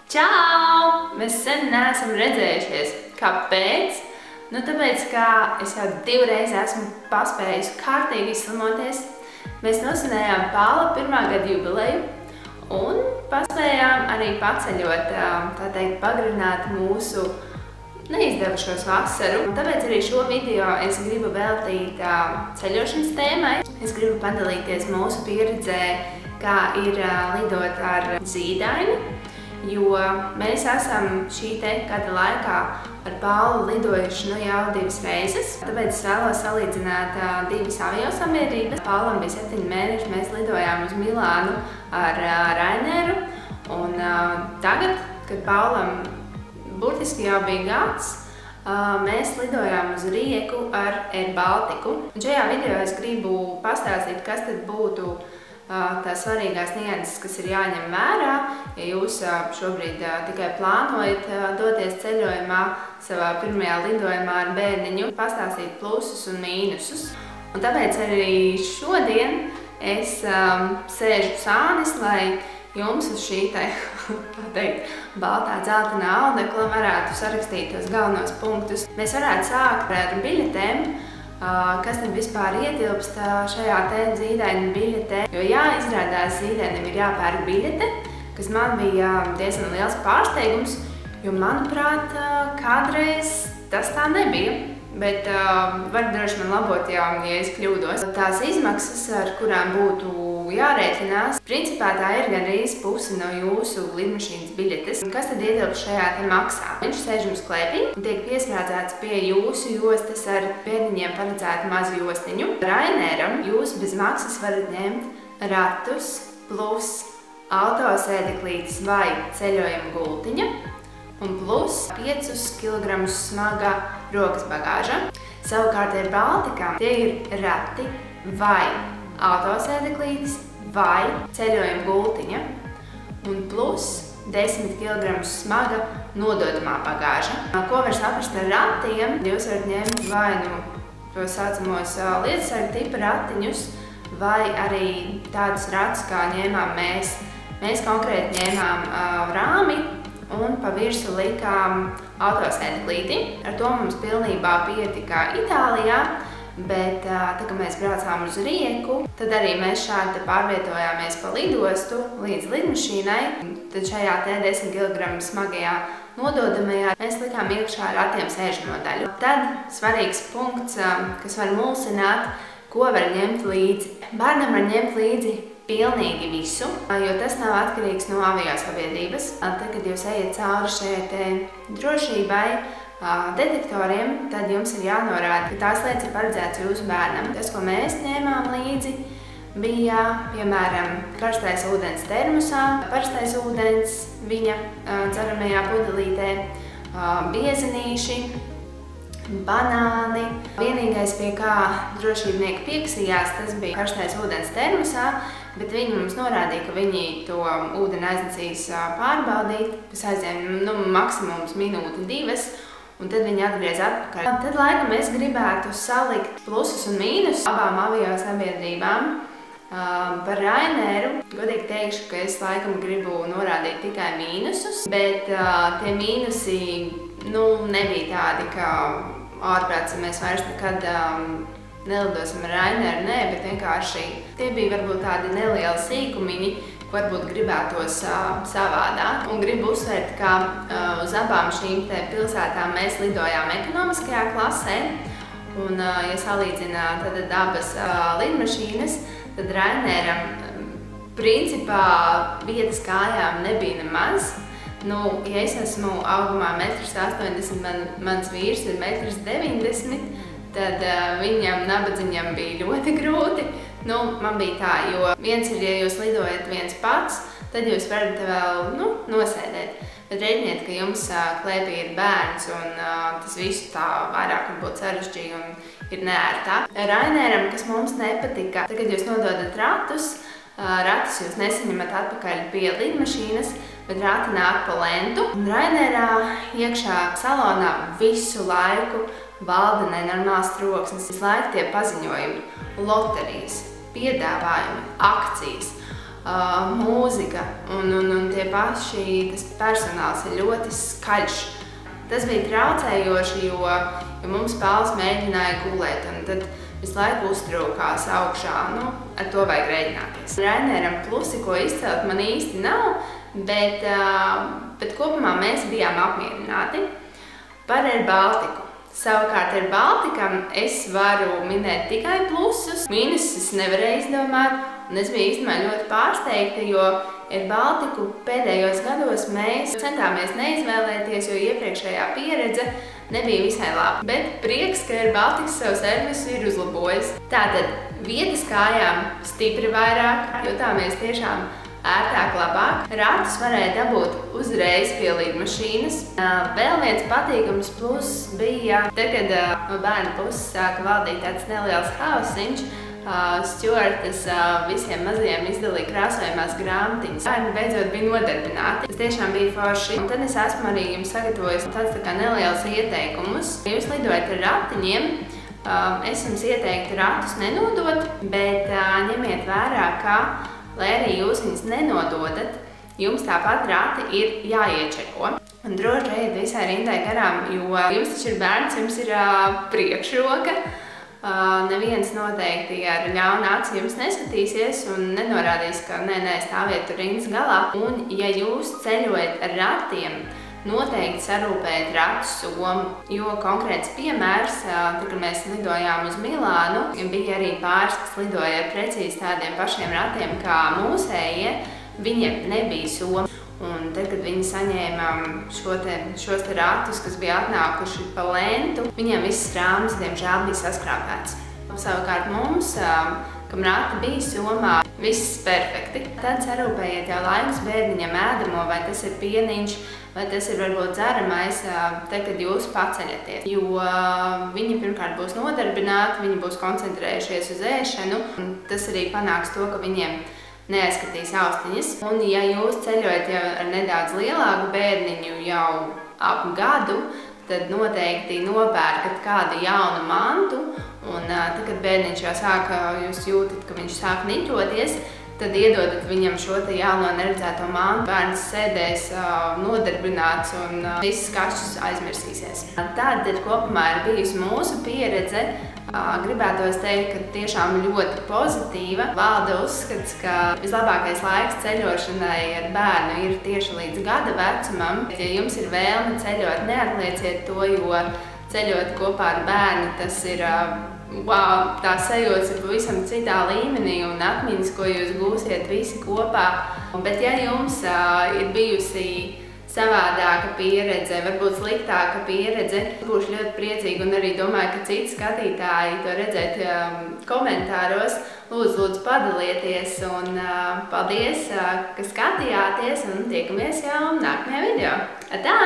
Čau! Mēs sen neesam redzējušies. Kāpēc? Tāpēc, ka es jau 2 reizes esmu paspējusi kārtīgi izslimoties. Mēs nosvinējām Pāla 1. gada jubileju un paspējām arī paceļot, tā teikt, pagarināt mūsu neizdevušos vasaru. Tāpēc arī šo video es gribu veltīt ceļošanas tēmai. Es gribu padalīties mūsu pieredzē, kā ir lidot ar zīdaini, jo mēs esam šī gada laikā ar Pālu lidojuši jau 2 reizes. Tāpēc es vēlos salīdzināt 2 aviosabiedrības. Pālam bija 7 mēneši, mēs lidojām uz Milānu ar Raineru. Un tagad, kad Pālam burtiski jau bija gads, mēs lidojām uz Rieku ar Air Baltiku. Un šajā video es gribu pastāstīt, kas tad būtu tās svarīgās nianses, kas ir jāņem vērā, ja jūs šobrīd tikai plānojat doties ceļojumā savā pirmajā lidojumā ar bērniņu, pastāstīt plusus un mīnusus. Un tāpēc arī šodien es sēžu sānis, lai jums uz šī baltā dzeltenā audekla varētu sarakstīt tos galvenos punktus. Mēs varētu sākt ar biļetēm, kas tad vispār ietilpst šajā zīdaiņu biļetē. Jo izrādās zīdainim ir jāpērk biļete, kas man bija diezgan liels pārsteigums, jo manuprāt, kādreiz tas tā nebija. Bet var droši man labot, ja es kļūdos. Tās izmaksas, ar kurām būtu jārēķinās, principā tā ir gandrīz pusi no jūsu lidmašīnas biļetes. Kas tad ietilpst šajā maksā? Viņš sēž jums klēpī un tiek piesprādzēts pie jūsu jostas ar bērniņiem paredzētu mazu jostiņu. Raineram jūs bez maksas varat ņemt ratus plus autosēdeklītes vai ceļojuma gultiņa un plus 5 kg smaga rokas bagāža. Savukārt Air Baltikā tie ir rati vai autosēdeklītes vai ceļojuma gultiņa un plus 10 kg smaga nododamā bagāža. Ko var saprast ar ratiem? Jūs varat ņemt vai to saucamos lietusargu tipa ratiņus vai arī tādus ratus, kā ņēmām mēs. Mēs konkrēti ņēmām rāmi un pa virsu likām autosēdeklīti. Ar to mums pilnībā pietika Itālijā, bet tā, kad mēs braucām uz Rieku, tad arī mēs šādi pārvietojāmies pa lidostu līdz lidmašīnai. Tad šajā 10 kg smagajā nododamajā mēs likām iekšā ratiem sēžamo daļu. Tad svarīgs punkts, kas var mulsināt, ko var ņemt līdzi. Bērnam var ņemt līdzi pilnīgi visu, jo tas nav atkarīgs no aviosabiedrības. Tad, kad jūs ejat cauri šai drošībai, detektoriem, tad jums ir jānorāda, ka tās lietas ir paredzētas jūsu bērnam. Tas, ko mēs ņēmām līdzi, bija, piemēram, karstais ūdens termosā, parastais ūdens viņa dzeramajā pudelītē, biezenīši, banāni. Vienīgais, pie kā drošībnieki piekasījās, tas bija karstais ūdens termosā, bet viņi mums norādīja, ka viņi to ūdeni aiznesīs pārbaudīt. Tas aizņēma maksimums minūti 2, un tad viņi atgriez atpakaļ. Tad laikam es gribētu salikt plusus un mīnusus abām aviosabiedrībām. Par Raineru godīgi teikšu, ka es laikam gribu norādīt tikai mīnusus, bet tie mīnusi nebija tādi, ka ārprāts, mēs vairs nekad nelidosim ar Raineru, bet vienkārši tie bija varbūt tādi nelieli sīkumiņi, ko varbūt gribētos savādāk. Un gribu uzsvērt, ka uz abām šīm pilsētām mēs lidojām ekonomiskajā klasē, un ja salīdzinā tad abas lidmašīnas, tad Raineram principā vietas kājām nebija nemaz. Ja es esmu augumā 1,80 m, mans vīrs ir 1,90 m, tad viņam nabadziņam bija ļoti grūti. Man bija tā, jo viens ir, ja jūs lidojat viens pats, tad jūs varat vēl nosēdēt. Bet rēķiniet, ka jums klēpī ir bērns un tas visu tā vairāk varbūt sarežģīja un ir neērtā. Raineram, kas mums nepatika, tad, kad jūs nododat ratus jūs nesaņemat atpakaļ pie lidmašīnas, bet rati nāk pa lentu. Un Rainerā iekšā salonā visu laiku valda nenormāls troksnis. Visu laiku tie paziņojumi, loterijas, piedāvājumi, akcijas. mūzika un tie paši, tas personāls ir ļoti skaļš. Tas bija traucējoši, jo mums Pāvils mēģināja gulēt, un tad visu laiku uztrūkās augšā. Ar to vajag rēķināties. Raineram plusi, ko izcelt, man īsti nav, bet kopumā mēs bijām apmierināti. Par Air Baltiku. Savukārt ar Baltikam es varu minēt tikai plusus. Mīnusus nevarēju izdomāt, un es biju īstenībā ļoti pārsteigta, jo Air Baltiku pēdējos gados mēs centāmies neizvēlēties, jo iepriekšējā pieredze nebija visai laba. Bet prieks, ka Air Baltikas savu servisu ir uzlabojis. Tātad vietas kājām stipri vairāk, jutāmies tiešām ērtāk, labāk. Ratus varēja dabūt uzreiz pie lidmašīnas. Vēl viens patīkams pluss bija, tad, kad no bērnu puses sāka valdīt tāds neliels hausiņš, stjuartes visiem mazajiem izdalīja krāsojumās grāmatiņas. Bērni beidzot bija nodarbināti. Tas tiešām bija forši. Un tad es esmu arī jums sagatavojis tāds tā kā neliels ieteikumus. Ja jūs lidojat ar ratiņiem, es jums ieteiktu ratus nenodot, bet ņemiet vērā, ka lai arī jūs viņus nenododat, jums tāpat rati ir jāiečeko. Un droši ejiet visai rindai garām, jo jums taču ir bērns, jums ir priekšroka. Neviens noteikti ar ļaunu aci jums neskatīsies un nenorādīs, ka nē, stāviet tur rindas galā. Un ja jūs ceļojat ar ratiem, noteikti sarūpējiet ratu somu, jo konkrēts piemērs, tad, kad mēs lidojām uz Milānu, bija arī pāris, kas lidoja ar precīzi tādiem pašiem ratiem kā mūsējie, viņiem nebija soma. Un tad, kad viņi saņēma šos te ratus, kas bija atnākuši pa lentu, viņiem viss rāmis, diemžēl, bija saskrāpēts. Savukārt mums, kam rati bija somā, viss perfekti. Tad sarūpējiet jau laikus bērniņam ēdamo, vai tas ir pieniņš, vai tas ir varbūt dzeramais, tad, kad jūs paceļaties. Jo viņi pirmkārt būs nodarbināti, viņi būs koncentrējušies uz ēšanu, un tas arī panāks to, ka viņiem neaizskatīs austiņas. Un ja jūs ceļojat jau ar nedaudz lielāku bērniņu jau ap gadu, tad noteikti nopērkat kādu jaunu mantu, un tad, kad bērniņš jau sāk, jūs jūtat, ka viņš sāk niķoties, tad iedodat viņam šo te jauno neredzēto mantu. Bērns sēdēs nodarbināts un viss kašķus aizmirsīsies. Tātad kopumā ir bijusi mūsu pieredze. Gribētos teikt, ka tiešām ļoti pozitīva. Valda uzskats, ka vislabākais laiks ceļošanai ar bērnu ir tieši līdz gada vecumam. Ja jums ir vēlme ceļot, neatlieciet to, jo ceļot kopā ar bērnu, tas ir wow, tā sajūta ir pavisam citā līmenī un atmiņas, ko jūs gūsiet visi kopā. Bet ja jums ir bijusi savādāka pieredze, varbūt sliktāka pieredze, būšu ļoti priecīga un arī domāju, ka citi skatītāji to redzēt komentāros. Lūdzu, padalieties un paldies, ka skatījāties un tiekamies jau nākamajā video. Atā!